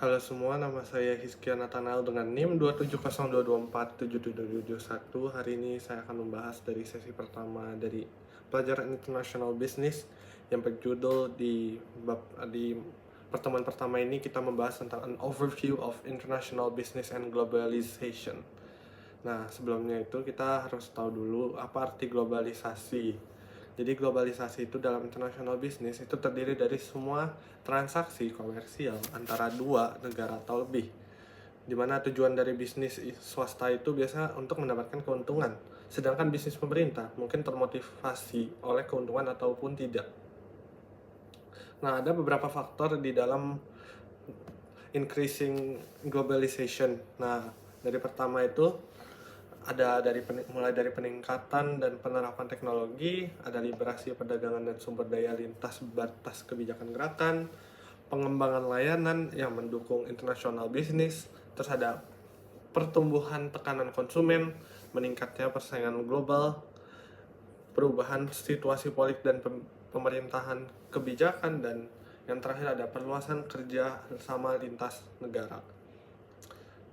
Halo semua, nama saya Hizkia Nathanael dengan NIM 27022477771. Hari ini saya akan membahas dari sesi pertama dari pelajaran International Business yang berjudul di pertemuan pertama ini kita membahas tentang an overview of international business and globalization. Nah, sebelumnya itu kita harus tahu dulu apa arti globalisasi. Jadi globalisasi itu dalam international business itu terdiri dari semua transaksi komersial antara dua negara atau lebih. Di mana tujuan dari bisnis swasta itu biasa untuk mendapatkan keuntungan. Sedangkan bisnis pemerintah mungkin termotivasi oleh keuntungan ataupun tidak. Nah, ada beberapa faktor di dalam increasing globalization. Nah, dari pertama itu ada mulai dari peningkatan dan penerapan teknologi, ada liberasi perdagangan dan sumber daya lintas batas kebijakan gerakan, pengembangan layanan yang mendukung international business, terus ada pertumbuhan tekanan konsumen, meningkatnya persaingan global, perubahan situasi politik dan pemerintahan kebijakan, dan yang terakhir ada perluasan kerja sama lintas negara.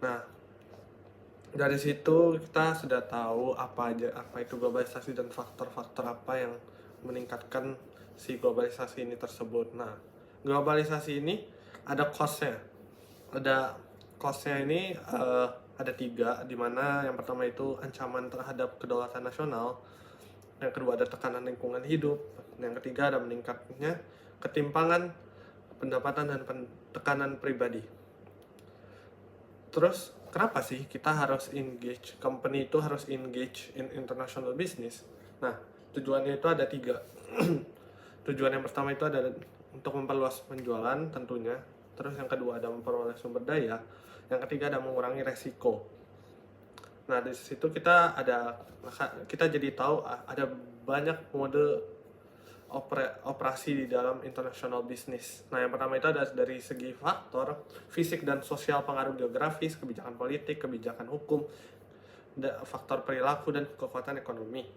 Nah, dari situ kita sudah tahu apa itu globalisasi dan faktor-faktor apa yang meningkatkan si globalisasi ini tersebut. Nah, globalisasi ini ada cost-nya. Ada cost-nya ini ada tiga, di mana yang pertama itu ancaman terhadap kedaulatan nasional, yang kedua ada tekanan lingkungan hidup, yang ketiga ada meningkatnya ketimpangan pendapatan dan tekanan pribadi. Terus kenapa sih kita harus engage, company itu harus engage in international business? Nah, tujuannya itu ada tiga. Tujuan yang pertama itu ada untuk memperluas penjualan tentunya. Terus yang kedua ada memperoleh sumber daya. Yang ketiga ada mengurangi resiko. Nah, di situ kita jadi tahu ada banyak mode operasi di dalam international business. Nah, yang pertama itu ada dari segi faktor fisik dan sosial, pengaruh geografis, kebijakan politik, kebijakan hukum, faktor perilaku, dan kekuatan ekonomi.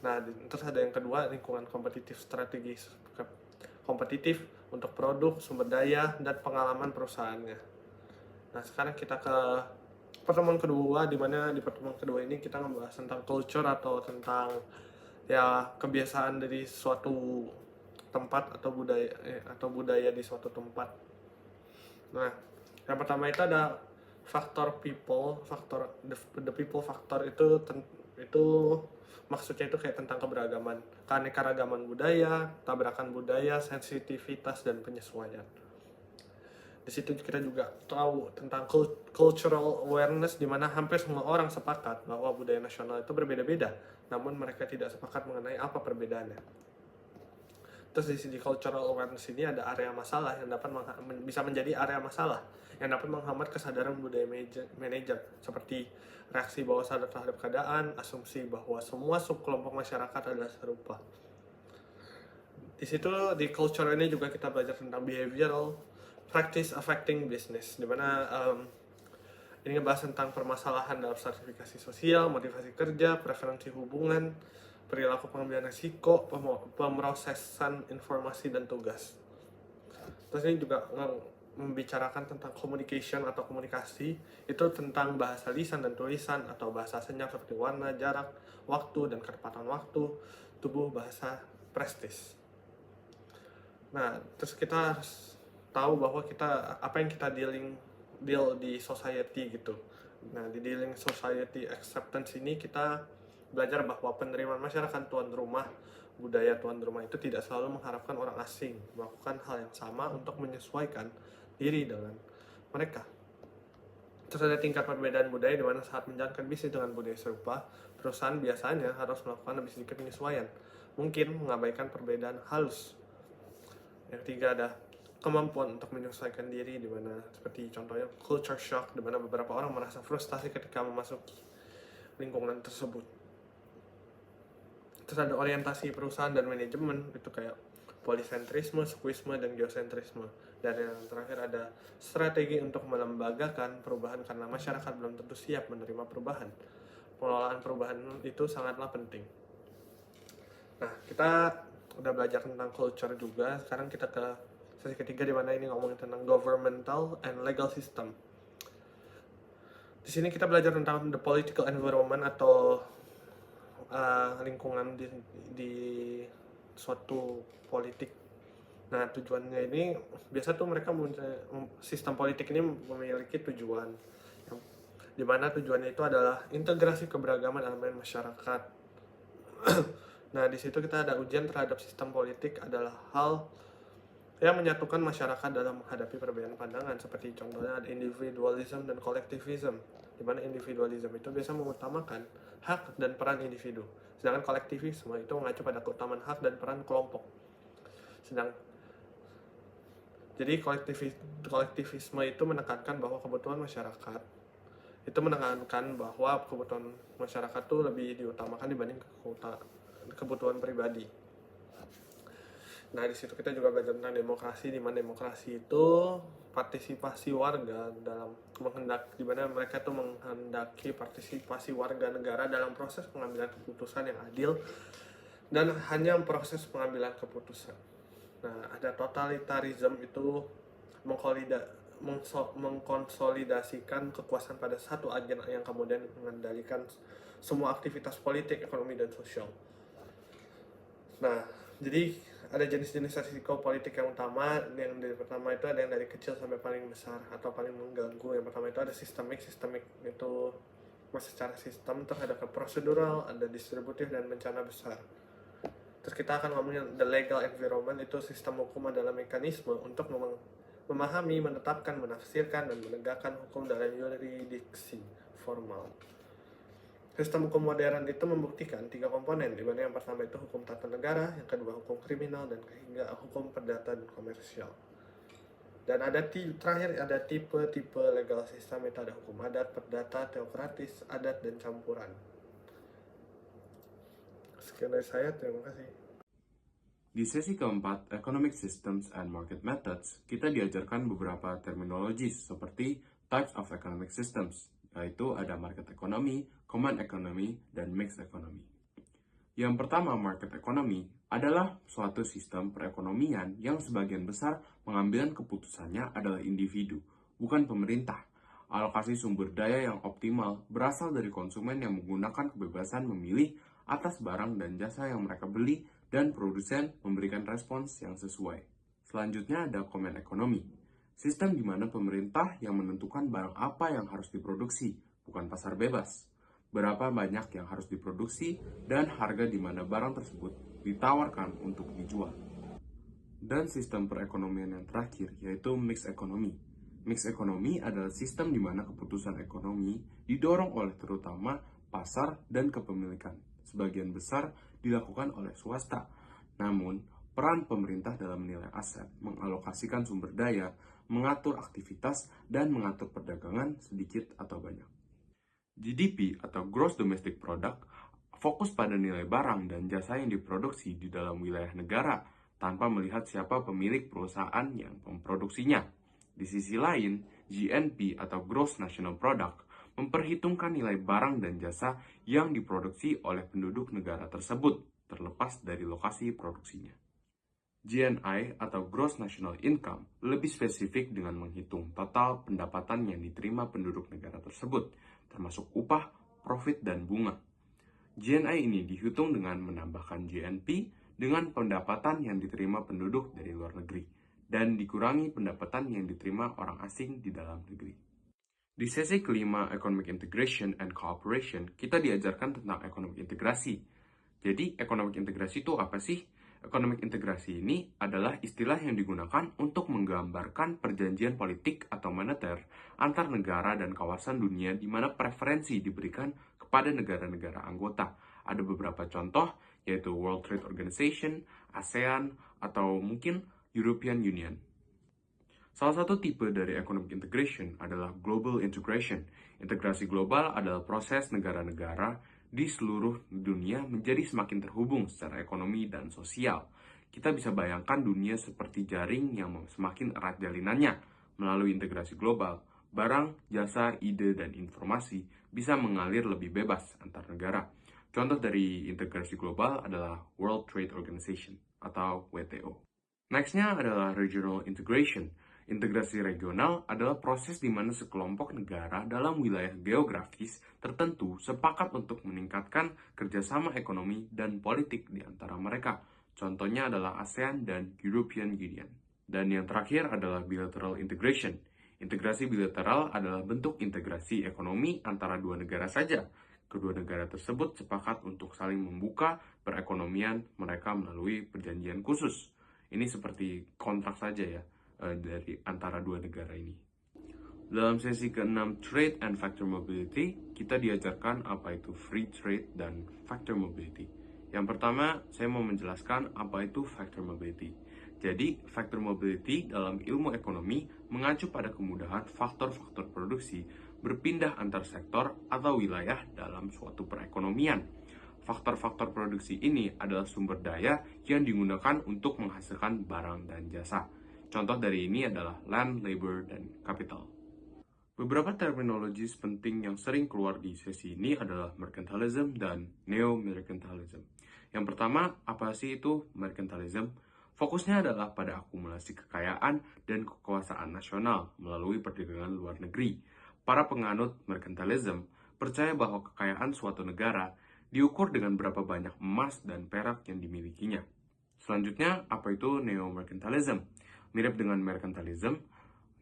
Nah, terus ada yang kedua, lingkungan kompetitif strategis, kompetitif untuk produk, sumber daya, dan pengalaman perusahaannya. Nah, sekarang kita ke pertemuan kedua, di mana di pertemuan kedua ini kita membahas tentang culture atau tentang ya kebiasaan dari suatu tempat atau budaya di suatu tempat. Nah, yang pertama itu ada faktor people, the people factor itu maksudnya itu kayak tentang keberagaman, keanekaragaman budaya, tabrakan budaya, sensitivitas dan penyesuaian. Di situ kita juga tahu tentang cultural awareness, di mana hampir semua orang sepakat bahwa budaya nasional itu berbeda-beda, namun mereka tidak sepakat mengenai apa perbedaannya. Terus di sini cultural awareness ini ada area masalah yang dapat bisa menjadi area masalah yang dapat menghambat kesadaran budaya manajer, seperti reaksi bawah sadar terhadap keadaan, asumsi bahwa semua subkelompok masyarakat adalah serupa. Di situ di culture ini juga kita belajar tentang behavioral practice affecting business, dimana ini ngebahas tentang permasalahan dalam stratifikasi sosial, motivasi kerja, preferensi hubungan, perilaku pengambilan risiko, pemrosesan informasi dan tugas. Terus ini juga membicarakan tentang communication atau komunikasi, itu tentang bahasa lisan dan tulisan atau bahasa senyap seperti warna, jarak, waktu, dan ketepatan waktu, tubuh, bahasa, prestis. Nah, terus kita harus tahu bahwa apa yang kita deal di society gitu. Nah, di dealing society acceptance ini kita belajar bahwa penerimaan masyarakat tuan rumah, budaya tuan rumah itu tidak selalu mengharapkan orang asing melakukan hal yang sama untuk menyesuaikan diri dengan mereka. Terus ada tingkat perbedaan budaya, di mana saat menjalankan bisnis dengan budaya serupa, perusahaan biasanya harus melakukan lebih sedikit penyesuaian, mungkin mengabaikan perbedaan halus. Yang ketiga ada kemampuan untuk menyesuaikan diri, di mana seperti contohnya culture shock, di mana beberapa orang merasa frustasi ketika memasuki lingkungan tersebut. Terus ada orientasi perusahaan dan manajemen, itu kayak polisentrisme, skuisme, dan geosentrisme. Dan yang terakhir ada strategi untuk melembagakan perubahan karena masyarakat belum tentu siap menerima perubahan. Pengelolaan perubahan itu sangatlah penting. Nah, kita udah belajar tentang culture juga, sekarang kita ke Sesi ketiga di mana ini ngomongin tentang governmental and legal system. Di sini kita belajar tentang the political environment atau lingkungan di suatu politik. Nah, tujuannya ini biasa tuh mereka sistem politik ini memiliki tujuan, di mana tujuannya itu adalah integrasi keberagaman elemen masyarakat. Nah, di situ kita ada ujian terhadap sistem politik adalah hal yang menyatukan masyarakat dalam menghadapi perbedaan pandangan, seperti contohnya ada individualism dan kolektivism, di mana individualism itu biasa mengutamakan hak dan peran individu, sedangkan kolektivisme itu mengacu pada keutamaan hak dan peran kelompok. Jadi kolektivisme itu menekankan bahwa kebutuhan masyarakat itu lebih diutamakan dibanding kebutuhan pribadi. Nah, di situ kita juga belajar tentang demokrasi, di mana demokrasi itu partisipasi warga dalam di mana mereka itu menghendaki partisipasi warga negara dalam proses pengambilan keputusan yang adil dan hanya proses pengambilan keputusan. Nah, ada totalitarism itu mengkonsolidasikan kekuasaan pada satu agen yang kemudian mengendalikan semua aktivitas politik, ekonomi, dan sosial. Nah, jadi ada jenis-jenis risiko politik yang utama. Yang pertama itu ada yang dari kecil sampai paling besar atau paling mengganggu. Yang pertama itu ada sistemik itu secara sistem terhadap prosedural, ada distributif, dan bencana besar. Terus kita akan ngomongin the legal environment, itu sistem hukum adalah mekanisme untuk memahami, menetapkan, menafsirkan, dan menegakkan hukum dalam yurisdiksi formal. Sistem hukum modern itu membuktikan 3 komponen, di mana yang pertama itu hukum tata negara, yang kedua hukum kriminal, dan ketiga hukum perdata dan komersial. Dan terakhir ada tipe-tipe legal system, itu ada hukum adat, perdata, teokratis, adat, dan campuran. Sekian dari saya, terima kasih. Di sesi keempat, Economic Systems and Market Methods, kita diajarkan beberapa terminologi seperti types of economic systems, yaitu ada market economy, command economy, dan mixed economy. Yang pertama, market economy adalah suatu sistem perekonomian yang sebagian besar pengambilan keputusannya adalah individu, bukan pemerintah. Alokasi sumber daya yang optimal berasal dari konsumen yang menggunakan kebebasan memilih atas barang dan jasa yang mereka beli, dan produsen memberikan respons yang sesuai. Selanjutnya ada command economy, sistem di mana pemerintah yang menentukan barang apa yang harus diproduksi, bukan pasar bebas. Berapa banyak yang harus diproduksi dan harga di mana barang tersebut ditawarkan untuk dijual. Dan sistem perekonomian yang terakhir yaitu mixed economy. Mixed economy adalah sistem di mana keputusan ekonomi didorong oleh terutama pasar dan kepemilikan. Sebagian besar dilakukan oleh swasta. Namun, peran pemerintah dalam menilai aset, mengalokasikan sumber daya, mengatur aktivitas, dan mengatur perdagangan sedikit atau banyak. GDP atau Gross Domestic Product fokus pada nilai barang dan jasa yang diproduksi di dalam wilayah negara tanpa melihat siapa pemilik perusahaan yang memproduksinya. Di sisi lain, GNP atau Gross National Product memperhitungkan nilai barang dan jasa yang diproduksi oleh penduduk negara tersebut, terlepas dari lokasi produksinya. GNI atau Gross National Income lebih spesifik dengan menghitung total pendapatan yang diterima penduduk negara tersebut, termasuk upah, profit, dan bunga. GNI ini dihitung dengan menambahkan GNP dengan pendapatan yang diterima penduduk dari luar negeri, dan dikurangi pendapatan yang diterima orang asing di dalam negeri. Di sesi kelima, Economic Integration and Cooperation, kita diajarkan tentang ekonomi integrasi. Jadi, ekonomi integrasi itu apa sih? Ekonomi integrasi ini adalah istilah yang digunakan untuk menggambarkan perjanjian politik atau moneter antar negara dan kawasan dunia di mana preferensi diberikan kepada negara-negara anggota. Ada beberapa contoh, yaitu World Trade Organization, ASEAN, atau mungkin European Union. Salah satu tipe dari economic integration adalah global integration. Integrasi global adalah proses negara-negara di seluruh dunia menjadi semakin terhubung secara ekonomi dan sosial. Kita bisa bayangkan dunia seperti jaring yang semakin erat jalinannya. Melalui integrasi global, barang, jasa, ide, dan informasi bisa mengalir lebih bebas antar negara. Contoh dari integrasi global adalah World Trade Organization atau WTO. Nextnya adalah regional integration. Integrasi regional adalah proses di mana sekelompok negara dalam wilayah geografis tertentu sepakat untuk meningkatkan kerjasama ekonomi dan politik di antara mereka. Contohnya adalah ASEAN dan European Union. Dan yang terakhir adalah bilateral integration. Integrasi bilateral adalah bentuk integrasi ekonomi antara dua negara saja. Kedua negara tersebut sepakat untuk saling membuka perekonomian mereka melalui perjanjian khusus. Ini seperti kontrak saja ya, dari antara dua negara ini. Dalam sesi ke-6 Trade and Factor Mobility, kita diajarkan apa itu Free Trade dan Factor Mobility. Yang pertama, saya mau menjelaskan apa itu Factor Mobility. Jadi, Factor Mobility dalam ilmu ekonomi mengacu pada kemudahan faktor-faktor produksi berpindah antar sektor atau wilayah dalam suatu perekonomian. Faktor-faktor produksi ini adalah sumber daya yang digunakan untuk menghasilkan barang dan jasa. Contoh dari ini adalah land, labor, dan capital. Beberapa terminologi penting yang sering keluar di sesi ini adalah mercantilism dan neo-mercantilism. Yang pertama, apa sih itu mercantilism? Fokusnya adalah pada akumulasi kekayaan dan kekuasaan nasional melalui perdagangan luar negeri. Para penganut mercantilism percaya bahwa kekayaan suatu negara diukur dengan berapa banyak emas dan perak yang dimilikinya. Selanjutnya, apa itu neo-mercantilism? Mirip dengan mercantilism,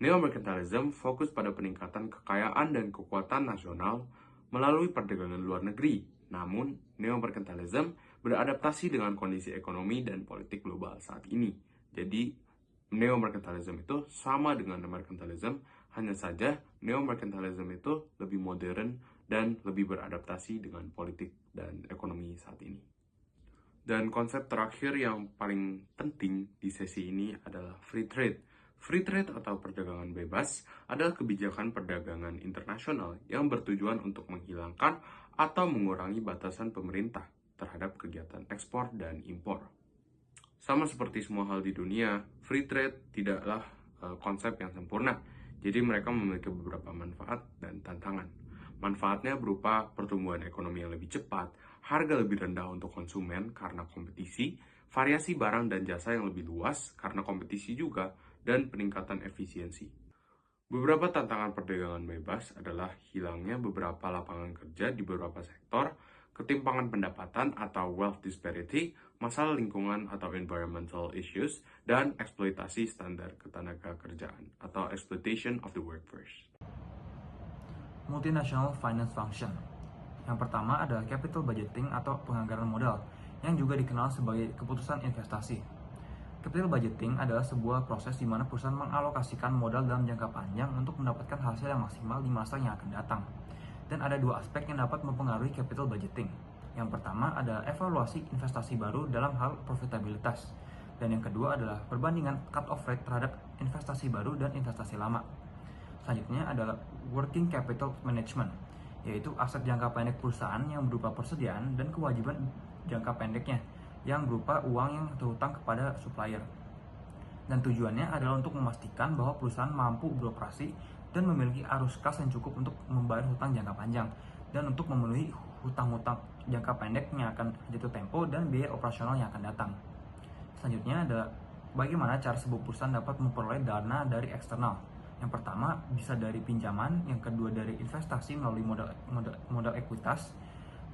neo-mercantilism fokus pada peningkatan kekayaan dan kekuatan nasional melalui perdagangan luar negeri. Namun, neo-mercantilism beradaptasi dengan kondisi ekonomi dan politik global saat ini. Jadi, neo-mercantilism itu sama dengan mercantilism, hanya saja neo-mercantilism itu lebih modern dan lebih beradaptasi dengan politik dan ekonomi saat ini. Dan konsep terakhir yang paling penting di sesi ini adalah free trade. Free trade atau perdagangan bebas adalah kebijakan perdagangan internasional yang bertujuan untuk menghilangkan atau mengurangi batasan pemerintah terhadap kegiatan ekspor dan impor. Sama seperti semua hal di dunia, free trade tidaklah konsep yang sempurna. Jadi mereka memiliki beberapa manfaat dan tantangan. Manfaatnya berupa pertumbuhan ekonomi yang lebih cepat, harga lebih rendah untuk konsumen karena kompetisi, variasi barang dan jasa yang lebih luas karena kompetisi juga, dan peningkatan efisiensi. Beberapa tantangan perdagangan bebas adalah hilangnya beberapa lapangan kerja di beberapa sektor, ketimpangan pendapatan atau wealth disparity, masalah lingkungan atau environmental issues, dan eksploitasi standar ketenaga kerjaan atau exploitation of the workforce. Multinational Finance Function. Yang pertama adalah capital budgeting atau penganggaran modal, yang juga dikenal sebagai keputusan investasi. Capital budgeting adalah sebuah proses di mana perusahaan mengalokasikan modal dalam jangka panjang untuk mendapatkan hasil yang maksimal di masa yang akan datang. Dan ada dua aspek yang dapat mempengaruhi capital budgeting. Yang pertama adalah evaluasi investasi baru dalam hal profitabilitas. Dan yang kedua adalah perbandingan cut-off rate terhadap investasi baru dan investasi lama. Selanjutnya adalah working capital management, yaitu aset jangka pendek perusahaan yang berupa persediaan dan kewajiban jangka pendeknya, yang berupa uang yang terhutang kepada supplier. Dan tujuannya adalah untuk memastikan bahwa perusahaan mampu beroperasi dan memiliki arus kas yang cukup untuk membayar hutang jangka panjang, dan untuk memenuhi hutang-hutang jangka pendek yang akan jatuh tempo dan biaya operasional yang akan datang. Selanjutnya adalah bagaimana cara sebuah perusahaan dapat memperoleh dana dari eksternal. Yang pertama bisa dari pinjaman, yang kedua dari investasi melalui modal ekuitas,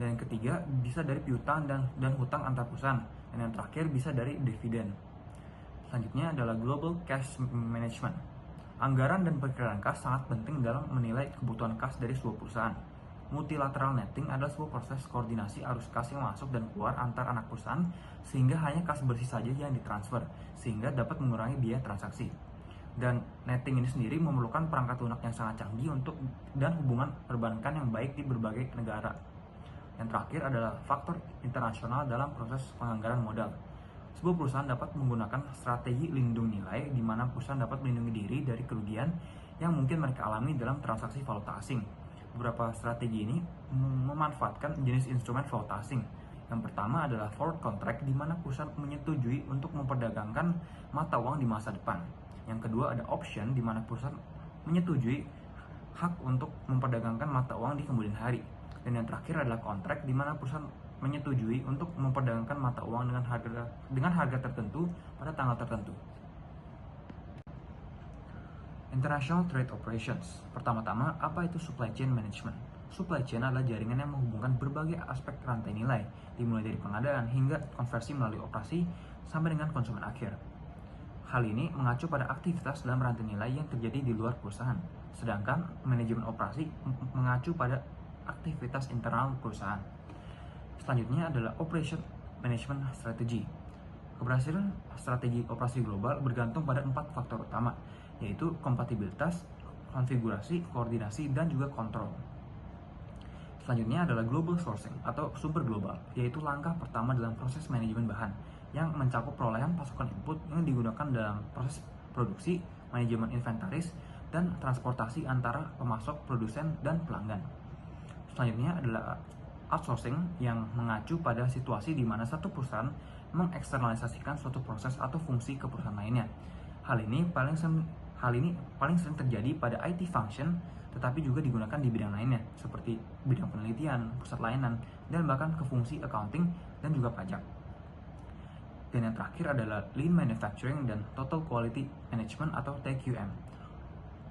dan yang ketiga bisa dari piutang dan hutang antar perusahaan, dan yang terakhir bisa dari dividen. Selanjutnya adalah global cash management. Anggaran dan perkiraan kas sangat penting dalam menilai kebutuhan kas dari sebuah perusahaan. Multilateral netting adalah sebuah proses koordinasi arus kas yang masuk dan keluar antar anak perusahaan, sehingga hanya kas bersih saja yang ditransfer, sehingga dapat mengurangi biaya transaksi. Dan netting ini sendiri memerlukan perangkat lunak yang sangat canggih dan hubungan perbankan yang baik di berbagai negara. Yang terakhir adalah faktor internasional dalam proses penganggaran modal. Sebuah perusahaan dapat menggunakan strategi lindung nilai, di mana perusahaan dapat melindungi diri dari kerugian yang mungkin mereka alami dalam transaksi valuta asing. Beberapa strategi ini memanfaatkan jenis instrumen valuta asing. Yang pertama adalah forward contract, di mana perusahaan menyetujui untuk memperdagangkan mata uang di masa depan. Yang kedua ada option, di mana perusahaan menyetujui hak untuk memperdagangkan mata uang di kemudian hari. Dan yang terakhir adalah kontrak, di mana perusahaan menyetujui untuk memperdagangkan mata uang dengan harga tertentu pada tanggal tanggal tertentu. International Trade Operations. Pertama-tama, apa itu supply chain management? Supply chain adalah jaringan yang menghubungkan berbagai aspek rantai nilai, dimulai dari pengadaan hingga konversi melalui operasi sampai dengan konsumen akhir. Hal ini mengacu pada aktivitas dalam rantai nilai yang terjadi di luar perusahaan, sedangkan manajemen operasi mengacu pada aktivitas internal perusahaan. Selanjutnya adalah Operation Management Strategy. Keberhasilan strategi operasi global bergantung pada 4 faktor utama, yaitu kompatibilitas, konfigurasi, koordinasi, dan juga kontrol. Selanjutnya adalah global sourcing atau sumber global, yaitu langkah pertama dalam proses manajemen bahan yang mencakup perolehan pasokan input yang digunakan dalam proses produksi, manajemen inventaris, dan transportasi antara pemasok, produsen, dan pelanggan. Selanjutnya adalah outsourcing yang mengacu pada situasi di mana satu perusahaan mengeksternalisasikan suatu proses atau fungsi ke perusahaan lainnya. Hal ini paling sering terjadi pada IT function, tetapi juga digunakan di bidang lainnya, seperti bidang penelitian, pusat layanan, dan bahkan ke fungsi accounting dan juga pajak. Dan yang terakhir adalah Lean Manufacturing dan Total Quality Management atau TQM.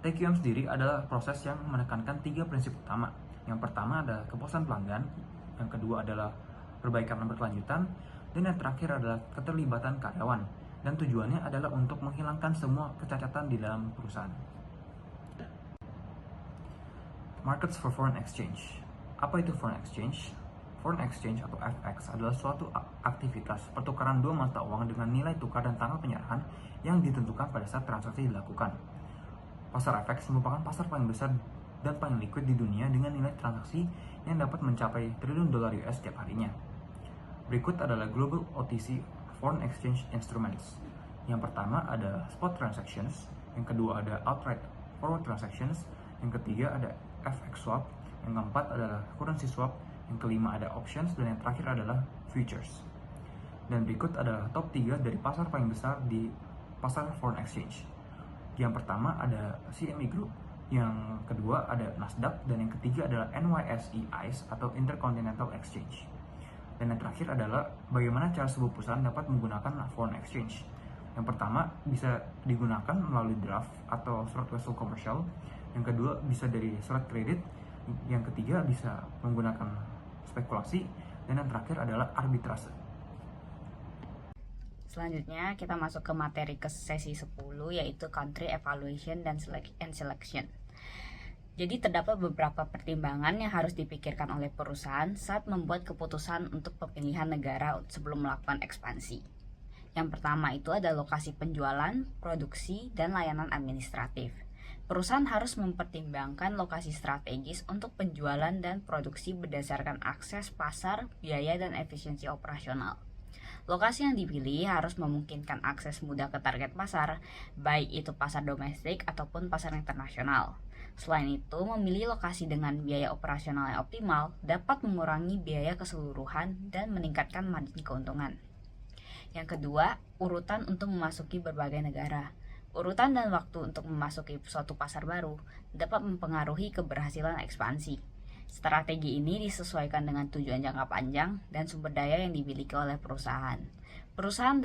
TQM sendiri adalah proses yang menekankan 3 prinsip utama. Yang pertama adalah kepuasan pelanggan, yang kedua adalah perbaikan berkelanjutan, dan yang terakhir adalah keterlibatan karyawan. Dan tujuannya adalah untuk menghilangkan semua kecacatan di dalam perusahaan. Markets for Foreign Exchange. Apa itu foreign exchange? Foreign exchange atau FX adalah suatu aktivitas pertukaran dua mata uang dengan nilai tukar dan tanggal penyerahan yang ditentukan pada saat transaksi dilakukan. Pasar FX merupakan pasar paling besar dan paling liquid di dunia dengan nilai transaksi yang dapat mencapai triliun dolar US setiap harinya. Berikut adalah Global OTC Foreign Exchange Instruments. Yang pertama ada spot transactions, yang kedua ada outright forward transactions, yang ketiga ada FX swap, yang keempat adalah currency swap, yang kelima ada options, dan yang terakhir adalah futures. Dan berikut adalah top 3 dari pasar paling besar di pasar foreign exchange. Yang pertama ada CME Group, yang kedua ada Nasdaq, dan yang ketiga adalah NYSE ICE atau Intercontinental Exchange. Dan yang terakhir adalah bagaimana cara sebuah perusahaan dapat menggunakan foreign exchange. Yang pertama bisa digunakan melalui draft atau surat wesel komersial. Yang kedua bisa dari surat kredit. Yang ketiga bisa menggunakan spekulasi. Dan yang terakhir adalah arbitrase. Selanjutnya kita masuk ke materi ke sesi 10, yaitu Country Evaluation dan Selection. Jadi terdapat beberapa pertimbangan yang harus dipikirkan oleh perusahaan saat membuat keputusan untuk pemilihan negara sebelum melakukan ekspansi. Yang pertama itu ada lokasi penjualan, produksi, dan layanan administratif. Perusahaan harus mempertimbangkan lokasi strategis untuk penjualan dan produksi berdasarkan akses pasar, biaya, dan efisiensi operasional. Lokasi yang dipilih harus memungkinkan akses mudah ke target pasar, baik itu pasar domestik ataupun pasar internasional. Selain itu, memilih lokasi dengan biaya operasional yang optimal dapat mengurangi biaya keseluruhan dan meningkatkan margin keuntungan. Yang kedua, urutan untuk memasuki berbagai negara. Urutan dan waktu untuk memasuki suatu pasar baru dapat mempengaruhi keberhasilan ekspansi. Strategi ini disesuaikan dengan tujuan jangka panjang dan sumber daya yang dimiliki oleh perusahaan. Perusahaan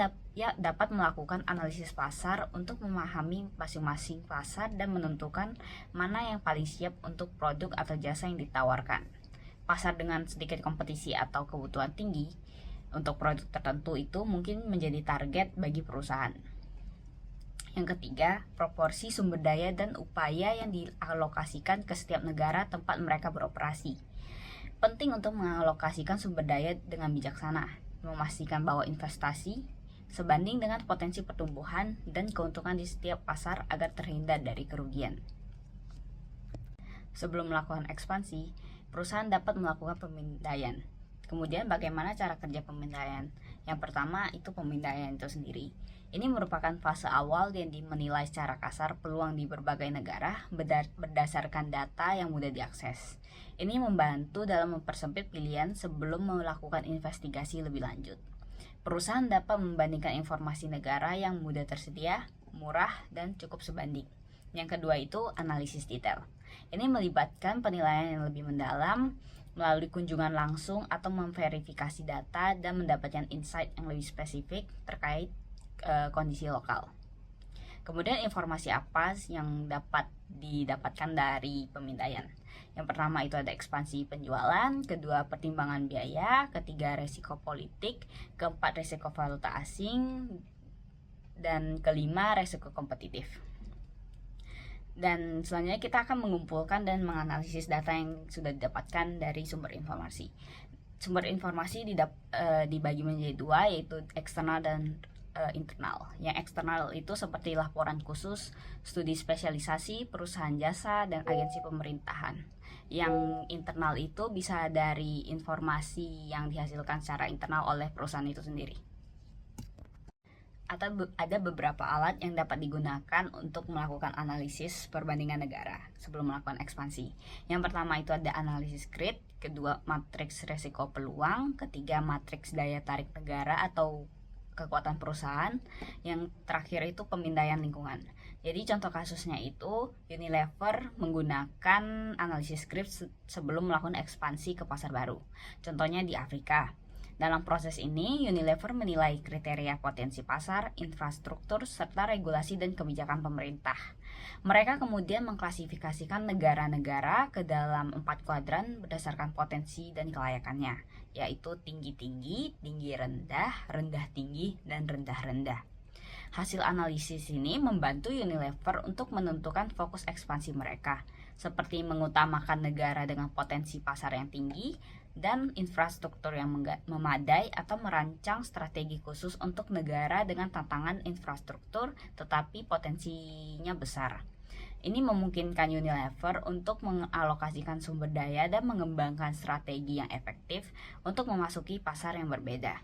dapat melakukan analisis pasar untuk memahami masing-masing pasar dan menentukan mana yang paling siap untuk produk atau jasa yang ditawarkan. Pasar dengan sedikit kompetisi atau kebutuhan tinggi untuk produk tertentu itu mungkin menjadi target bagi perusahaan. Yang ketiga, proporsi sumber daya dan upaya yang dialokasikan ke setiap negara tempat mereka beroperasi. Penting untuk mengalokasikan sumber daya dengan bijaksana, memastikan bahwa investasi sebanding dengan potensi pertumbuhan dan keuntungan di setiap pasar agar terhindar dari kerugian. Sebelum melakukan ekspansi, perusahaan dapat melakukan pemindaian. Kemudian bagaimana cara kerja pemindaian? Yang pertama itu pemindaian itu sendiri. Ini merupakan fase awal yang menilai secara kasar peluang di berbagai negara berdasarkan data yang mudah diakses. Ini membantu dalam mempersempit pilihan sebelum melakukan investigasi lebih lanjut. Perusahaan dapat membandingkan informasi negara yang mudah tersedia, murah, dan cukup sebanding. Yang kedua itu analisis detail. Ini melibatkan penilaian yang lebih mendalam melalui kunjungan langsung atau memverifikasi data dan mendapatkan insight yang lebih spesifik terkait kondisi lokal. Kemudian informasi apa yang dapat didapatkan dari pemindaian? Yang pertama itu ada ekspansi penjualan, kedua pertimbangan biaya, ketiga resiko politik, keempat resiko valuta asing, dan kelima resiko kompetitif. Dan selanjutnya kita akan mengumpulkan dan menganalisis data yang sudah didapatkan dari sumber informasi. Sumber informasi dibagi menjadi dua, yaitu eksternal dan internal. Yang eksternal itu seperti laporan khusus, studi spesialisasi, perusahaan jasa, dan agensi pemerintahan. Yang internal itu bisa dari informasi yang dihasilkan secara internal oleh perusahaan itu sendiri. Atau ada beberapa alat yang dapat digunakan untuk melakukan analisis perbandingan negara sebelum melakukan ekspansi. Yang pertama itu ada analisis grid, kedua matriks resiko peluang, ketiga matriks daya tarik negara atau kekuatan perusahaan, yang terakhir itu pemindaian lingkungan. Jadi contoh kasusnya itu Unilever menggunakan analisis grid sebelum melakukan ekspansi ke pasar baru. Contohnya di Afrika. Dalam proses ini, Unilever menilai kriteria potensi pasar, infrastruktur, serta regulasi dan kebijakan pemerintah. Mereka kemudian mengklasifikasikan negara-negara ke dalam 4 kuadran berdasarkan potensi dan kelayakannya, yaitu tinggi-tinggi, tinggi-rendah, rendah-tinggi, dan rendah-rendah. Hasil analisis ini membantu Unilever untuk menentukan fokus ekspansi mereka, seperti mengutamakan negara dengan potensi pasar yang tinggi, dan infrastruktur yang memadai atau merancang strategi khusus untuk negara dengan tantangan infrastruktur tetapi potensinya besar. Ini memungkinkan Unilever untuk mengalokasikan sumber daya dan mengembangkan strategi yang efektif untuk memasuki pasar yang berbeda.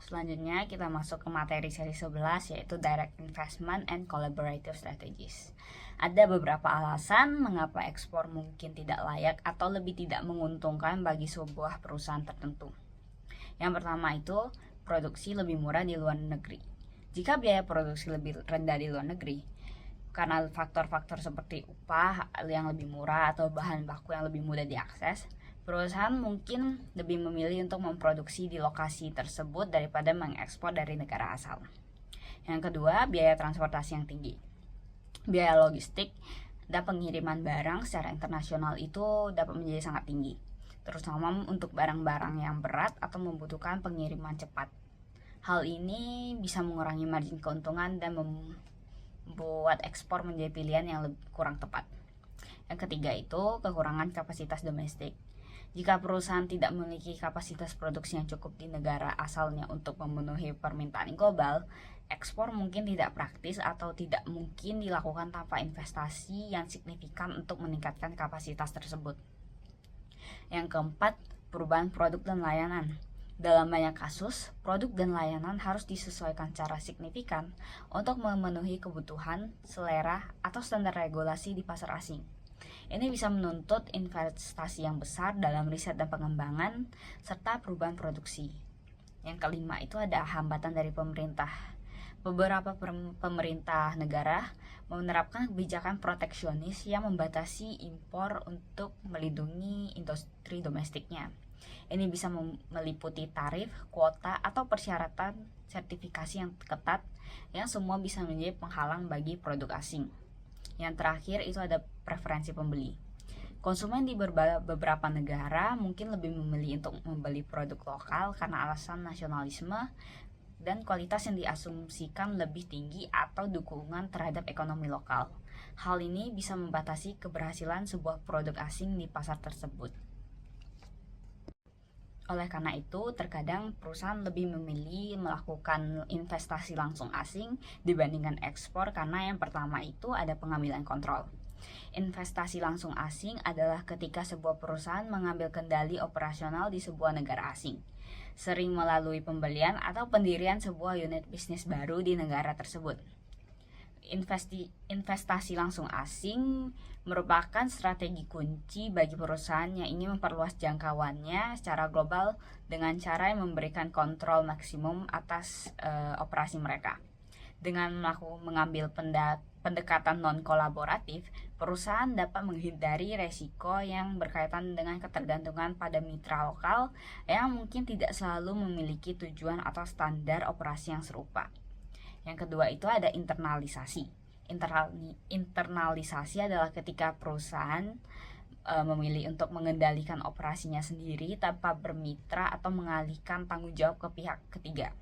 Selanjutnya kita masuk ke materi seri 11, yaitu Direct Investment and Collaborative Strategies. Ada beberapa alasan mengapa ekspor mungkin tidak layak atau lebih tidak menguntungkan bagi sebuah perusahaan tertentu. Yang pertama itu produksi lebih murah di luar negeri. Jika biaya produksi lebih rendah di luar negeri, karena faktor-faktor seperti upah yang lebih murah atau bahan baku yang lebih mudah diakses, perusahaan mungkin lebih memilih untuk memproduksi di lokasi tersebut daripada mengekspor dari negara asal. Yang kedua, biaya transportasi yang tinggi. Biaya logistik dan pengiriman barang secara internasional itu dapat menjadi sangat tinggi, terutama untuk barang-barang yang berat atau membutuhkan pengiriman cepat. Hal ini bisa mengurangi margin keuntungan dan membuat ekspor menjadi pilihan yang kurang tepat. Yang ketiga itu kekurangan kapasitas domestik. Jika perusahaan tidak memiliki kapasitas produksi yang cukup di negara asalnya untuk memenuhi permintaan global, ekspor mungkin tidak praktis atau tidak mungkin dilakukan tanpa investasi yang signifikan untuk meningkatkan kapasitas tersebut. Yang keempat, perubahan produk dan layanan. Dalam banyak kasus, produk dan layanan harus disesuaikan secara signifikan untuk memenuhi kebutuhan, selera, atau standar regulasi di pasar asing. Ini bisa menuntut investasi yang besar dalam riset dan pengembangan, serta perubahan produksi. Yang kelima itu ada hambatan dari pemerintah. Beberapa pemerintah negara menerapkan kebijakan proteksionis yang membatasi impor untuk melindungi industri domestiknya. Ini bisa meliputi tarif, kuota, atau persyaratan sertifikasi yang ketat yang semua bisa menjadi penghalang bagi produk asing. Yang terakhir itu ada preferensi pembeli. Konsumen di beberapa negara mungkin lebih memilih untuk membeli produk lokal karena alasan nasionalisme dan kualitas yang diasumsikan lebih tinggi atau dukungan terhadap ekonomi lokal. Hal ini bisa membatasi keberhasilan sebuah produk asing di pasar tersebut. Oleh karena itu, terkadang perusahaan lebih memilih melakukan investasi langsung asing dibandingkan ekspor karena yang pertama itu ada pengambilan kontrol. Investasi langsung asing adalah ketika sebuah perusahaan mengambil kendali operasional di sebuah negara asing, sering melalui pembelian atau pendirian sebuah unit bisnis baru di negara tersebut. Investasi langsung asing merupakan strategi kunci bagi perusahaan yang ingin memperluas jangkauannya secara global dengan cara yang memberikan kontrol maksimum atas operasi mereka. Dengan mengambil pendekatan non-kolaboratif, perusahaan dapat menghindari resiko yang berkaitan dengan ketergantungan pada mitra lokal yang mungkin tidak selalu memiliki tujuan atau standar operasi yang serupa. Yang kedua itu ada internalisasi. Internalisasi adalah ketika perusahaan memilih untuk mengendalikan operasinya sendiri tanpa bermitra atau mengalihkan tanggung jawab ke pihak ketiga.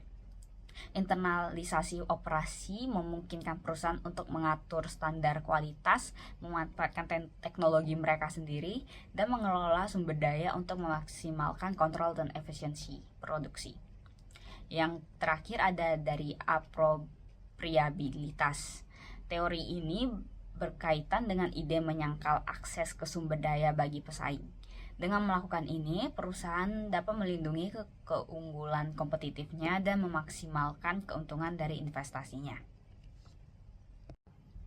Internalisasi operasi memungkinkan perusahaan untuk mengatur standar kualitas, memanfaatkan teknologi mereka sendiri, dan mengelola sumber daya untuk memaksimalkan kontrol dan efisiensi produksi. Yang terakhir ada dari apropriabilitas. Teori ini berkaitan dengan ide menyangkal akses ke sumber daya bagi pesaing. Dengan melakukan ini, perusahaan dapat melindungi keunggulan kompetitifnya dan memaksimalkan keuntungan dari investasinya.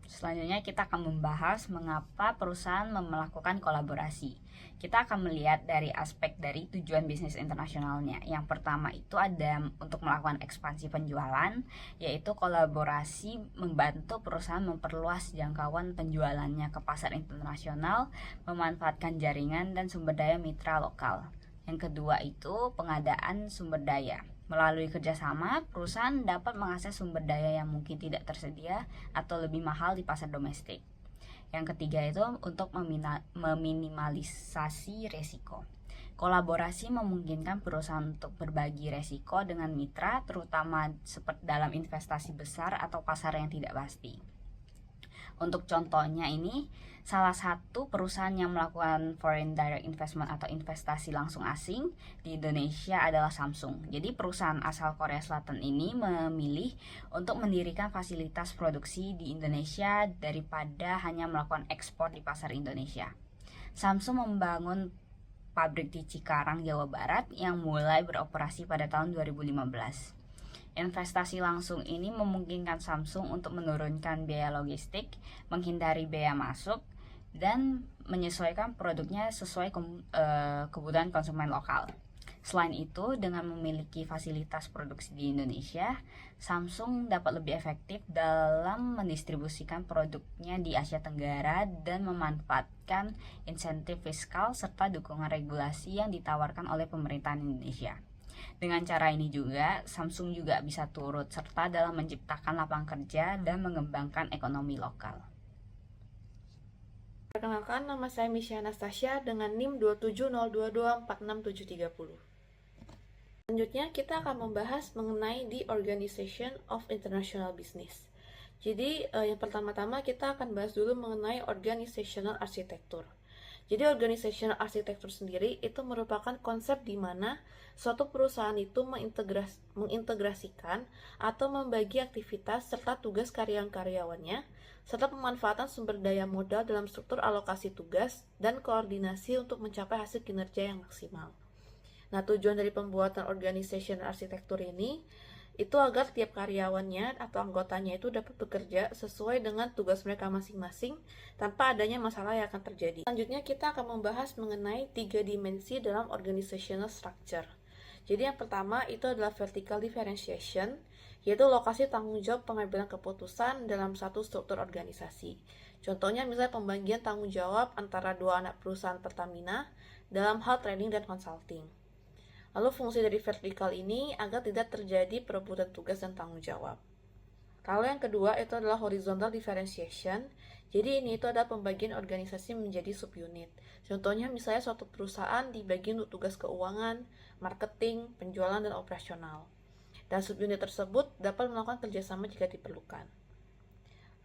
Selanjutnya kita akan membahas mengapa perusahaan melakukan kolaborasi. Kita akan melihat dari aspek dari tujuan bisnis internasionalnya. Yang pertama itu ada untuk melakukan ekspansi penjualan, yaitu kolaborasi membantu perusahaan memperluas jangkauan penjualannya ke pasar internasional, memanfaatkan jaringan dan sumber daya mitra lokal. Yang kedua itu pengadaan sumber daya. Melalui kerjasama, perusahaan dapat mengakses sumber daya yang mungkin tidak tersedia atau lebih mahal di pasar domestik. Yang ketiga itu untuk meminimalisasi resiko. Kolaborasi memungkinkan perusahaan untuk berbagi resiko dengan mitra, terutama seperti dalam investasi besar atau pasar yang tidak pasti. Untuk contohnya ini, salah satu perusahaan yang melakukan foreign direct investment atau investasi langsung asing di Indonesia adalah Samsung. Jadi perusahaan asal Korea Selatan ini memilih untuk mendirikan fasilitas produksi di Indonesia daripada hanya melakukan ekspor di pasar Indonesia. Samsung membangun pabrik di Cikarang, Jawa Barat yang mulai beroperasi pada tahun 2015. Investasi langsung ini memungkinkan Samsung untuk menurunkan biaya logistik, menghindari biaya masuk, dan menyesuaikan produknya sesuai kebutuhan konsumen lokal. Selain itu, dengan memiliki fasilitas produksi di Indonesia, Samsung dapat lebih efektif dalam mendistribusikan produknya di Asia Tenggara dan memanfaatkan insentif fiskal serta dukungan regulasi yang ditawarkan oleh pemerintahan Indonesia. Dengan cara ini juga, Samsung juga bisa turut serta dalam menciptakan lapangan kerja dan mengembangkan ekonomi lokal. Perkenalkan, nama saya Misha Anastasia dengan NIM 27022467730. Selanjutnya, kita akan membahas mengenai the Organization of International Business. Jadi, yang pertama-tama kita akan bahas dulu mengenai Organizational Architecture. Jadi organizational architecture sendiri itu merupakan konsep di mana suatu perusahaan itu mengintegrasikan atau membagi aktivitas serta tugas karyawan-karyawannya, serta pemanfaatan sumber daya modal dalam struktur alokasi tugas dan koordinasi untuk mencapai hasil kinerja yang maksimal. Nah, tujuan dari pembuatan organizational architecture ini itu agar tiap karyawannya atau anggotanya itu dapat bekerja sesuai dengan tugas mereka masing-masing tanpa adanya masalah yang akan terjadi. Selanjutnya kita akan membahas mengenai 3 dimensi dalam organizational structure. Jadi yang pertama itu adalah vertical differentiation, yaitu lokasi tanggung jawab pengambilan keputusan dalam satu struktur organisasi. Contohnya misalnya pembagian tanggung jawab antara 2 anak perusahaan Pertamina dalam hal training dan consulting. Lalu fungsi dari vertikal ini agar tidak terjadi perebutan tugas dan tanggung jawab. Lalu yang kedua itu adalah horizontal differentiation. Jadi ini itu adalah pembagian organisasi menjadi subunit. Contohnya misalnya suatu perusahaan dibagi untuk tugas keuangan, marketing, penjualan, dan operasional. Dan subunit tersebut dapat melakukan kerjasama jika diperlukan.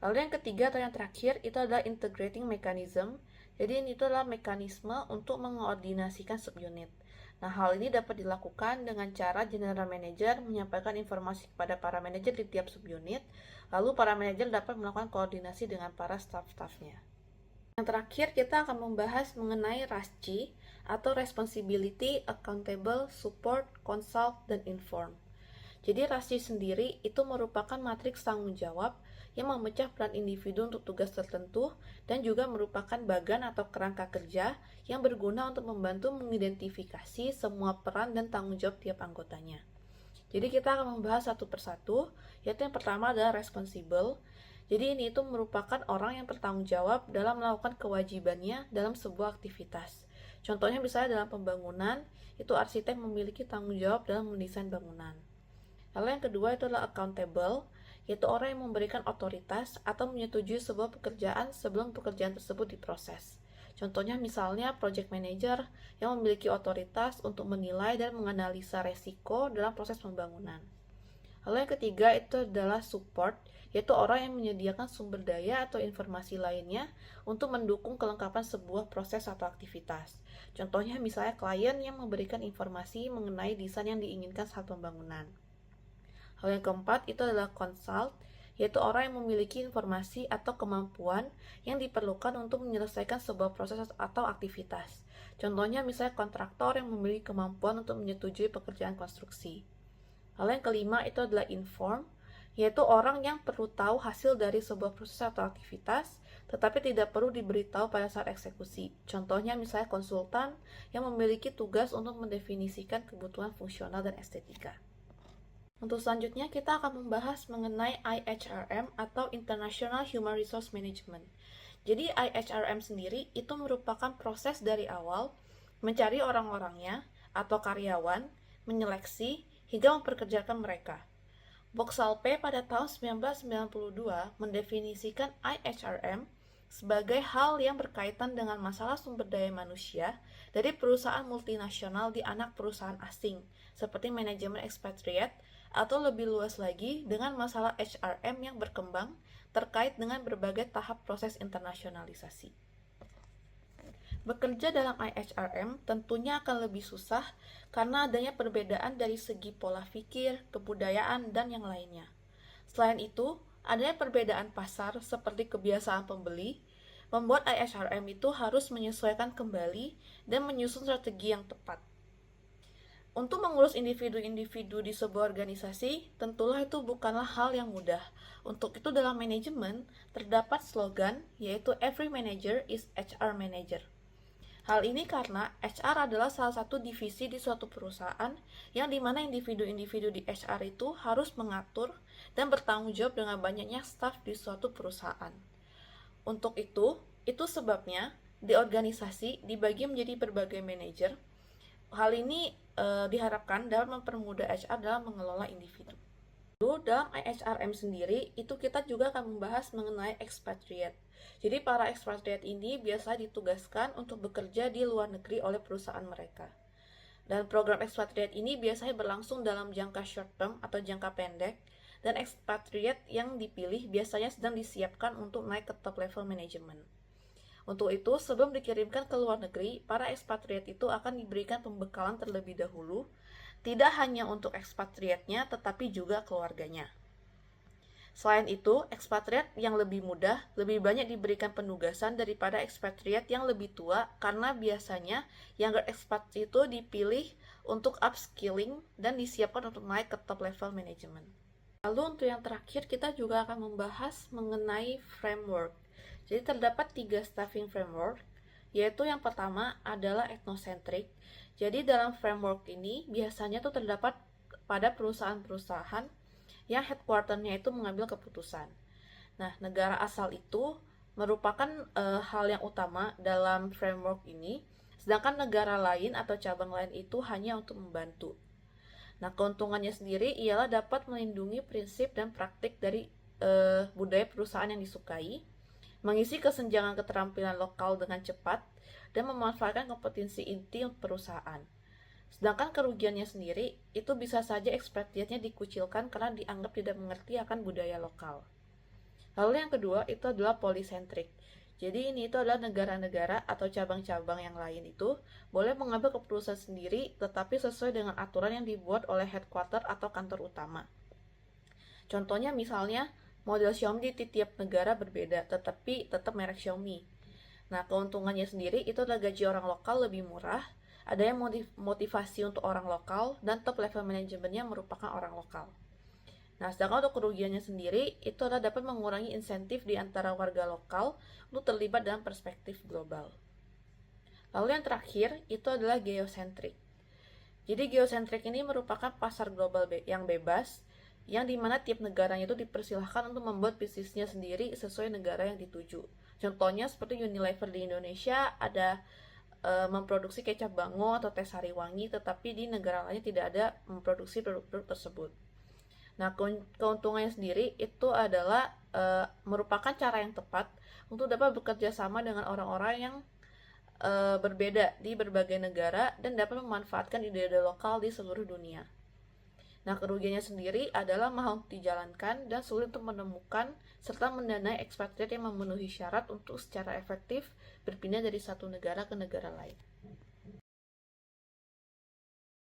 Lalu yang ketiga atau yang terakhir itu adalah integrating mechanism. Jadi ini itu adalah mekanisme untuk mengkoordinasikan subunit. Nah, hal ini dapat dilakukan dengan cara general manager menyampaikan informasi kepada para manajer di tiap subunit, lalu para manajer dapat melakukan koordinasi dengan para staff-staffnya. Yang terakhir, kita akan membahas mengenai RASCI atau Responsibility, Accountable, Support, Consult, dan Inform. Jadi RASCI sendiri itu merupakan matriks tanggung jawab yang memecah peran individu untuk tugas tertentu dan juga merupakan bagan atau kerangka kerja yang berguna untuk membantu mengidentifikasi semua peran dan tanggung jawab tiap anggotanya. Jadi kita akan membahas satu persatu, yaitu yang pertama adalah responsible. Jadi ini itu merupakan orang yang bertanggung jawab dalam melakukan kewajibannya dalam sebuah aktivitas. Contohnya misalnya dalam pembangunan, itu arsitek memiliki tanggung jawab dalam mendesain bangunan. Lalu yang kedua itu adalah accountable, yaitu orang yang memberikan otoritas atau menyetujui sebuah pekerjaan sebelum pekerjaan tersebut diproses. Contohnya misalnya project manager yang memiliki otoritas untuk menilai dan menganalisa resiko dalam proses pembangunan. Lalu yang ketiga itu adalah support, yaitu orang yang menyediakan sumber daya atau informasi lainnya untuk mendukung kelengkapan sebuah proses atau aktivitas. Contohnya misalnya klien yang memberikan informasi mengenai desain yang diinginkan saat pembangunan. Lalu yang keempat itu adalah consult, yaitu orang yang memiliki informasi atau kemampuan yang diperlukan untuk menyelesaikan sebuah proses atau aktivitas. Contohnya misalnya kontraktor yang memiliki kemampuan untuk menyetujui pekerjaan konstruksi. Lalu yang kelima itu adalah inform, yaitu orang yang perlu tahu hasil dari sebuah proses atau aktivitas, tetapi tidak perlu diberitahu pada saat eksekusi. Contohnya misalnya konsultan yang memiliki tugas untuk mendefinisikan kebutuhan fungsional dan estetika. Untuk selanjutnya kita akan membahas mengenai IHRM atau International Human Resource Management. Jadi IHRM sendiri itu merupakan proses dari awal mencari orang-orangnya atau karyawan, menyeleksi, hingga memperkerjakan mereka. Boxall-P pada tahun 1992 mendefinisikan IHRM sebagai hal yang berkaitan dengan masalah sumber daya manusia dari perusahaan multinasional di anak perusahaan asing, seperti manajemen expatriate, atau lebih luas lagi dengan masalah HRM yang berkembang terkait dengan berbagai tahap proses internasionalisasi. Bekerja dalam IHRM tentunya akan lebih susah karena adanya perbedaan dari segi pola pikir, kebudayaan, dan yang lainnya. Selain itu, adanya perbedaan pasar seperti kebiasaan pembeli, membuat IHRM itu harus menyesuaikan kembali dan menyusun strategi yang tepat. Untuk mengurus individu-individu di sebuah organisasi, tentulah itu bukanlah hal yang mudah. Untuk itu dalam manajemen, terdapat slogan yaitu Every Manager is HR Manager. Hal ini karena HR adalah salah satu divisi di suatu perusahaan yang dimana individu-individu di HR itu harus mengatur dan bertanggung jawab dengan banyaknya staf di suatu perusahaan. Untuk itu sebabnya di organisasi dibagi menjadi berbagai manajer. Hal ini diharapkan dapat mempermudah HR dalam mengelola individu. Lalu dalam IHRM sendiri, itu kita juga akan membahas mengenai expatriate. Jadi para expatriate ini biasa ditugaskan untuk bekerja di luar negeri oleh perusahaan mereka. Dan program expatriate ini biasanya berlangsung dalam jangka short term atau jangka pendek, dan expatriate yang dipilih biasanya sedang disiapkan untuk naik ke top level manajemen. Untuk itu, sebelum dikirimkan ke luar negeri, para expatriate itu akan diberikan pembekalan terlebih dahulu, tidak hanya untuk expatriate-nya, tetapi juga keluarganya. Selain itu, expatriate yang lebih mudah, lebih banyak diberikan penugasan daripada expatriate yang lebih tua, karena biasanya younger expatriate itu dipilih untuk upskilling dan disiapkan untuk naik ke top level manajemen. Lalu untuk yang terakhir, kita juga akan membahas mengenai framework. Jadi terdapat 3 staffing framework, yaitu yang pertama adalah ethnocentric. Jadi dalam framework ini biasanya tuh terdapat pada perusahaan-perusahaan yang headquarter-nya itu mengambil keputusan. Nah, negara asal itu merupakan hal yang utama dalam framework ini, sedangkan negara lain atau cabang lain itu hanya untuk membantu. Nah, keuntungannya sendiri ialah dapat melindungi prinsip dan praktik dari budaya perusahaan yang disukai, mengisi kesenjangan keterampilan lokal dengan cepat, dan memanfaatkan kompetensi inti untuk perusahaan. Sedangkan kerugiannya sendiri, itu bisa saja expatriate-nya dikucilkan karena dianggap tidak mengerti akan budaya lokal. Lalu yang kedua, itu adalah polycentric. Jadi ini itu adalah negara-negara atau cabang-cabang yang lain itu boleh mengambil keputusan sendiri, tetapi sesuai dengan aturan yang dibuat oleh headquarter atau kantor utama. Contohnya misalnya, model Xiaomi di tiap negara berbeda, tetapi tetap merek Xiaomi. Nah, keuntungannya sendiri itu adalah gaji orang lokal lebih murah, adanya motivasi untuk orang lokal, dan top level manajemennya merupakan orang lokal. Nah, sedangkan untuk kerugiannya sendiri, itu adalah dapat mengurangi insentif di antara warga lokal untuk terlibat dalam perspektif global. Lalu yang terakhir, itu adalah geocentric. Jadi geosentrik ini merupakan pasar global yang bebas, yang dimana tiap negaranya itu dipersilahkan untuk membuat bisnisnya sendiri sesuai negara yang dituju. Contohnya seperti Unilever di Indonesia ada memproduksi kecap Bango atau teh Sariwangi, tetapi di negara lainnya tidak ada memproduksi produk-produk tersebut. Nah, keuntungannya sendiri itu adalah merupakan cara yang tepat untuk dapat bekerja sama dengan orang-orang yang berbeda di berbagai negara dan dapat memanfaatkan ide-ide lokal di seluruh dunia. Nah, kerugiannya sendiri adalah mahal untuk dijalankan dan sulit untuk menemukan serta mendanai ekspatriat yang memenuhi syarat untuk secara efektif berpindah dari satu negara ke negara lain.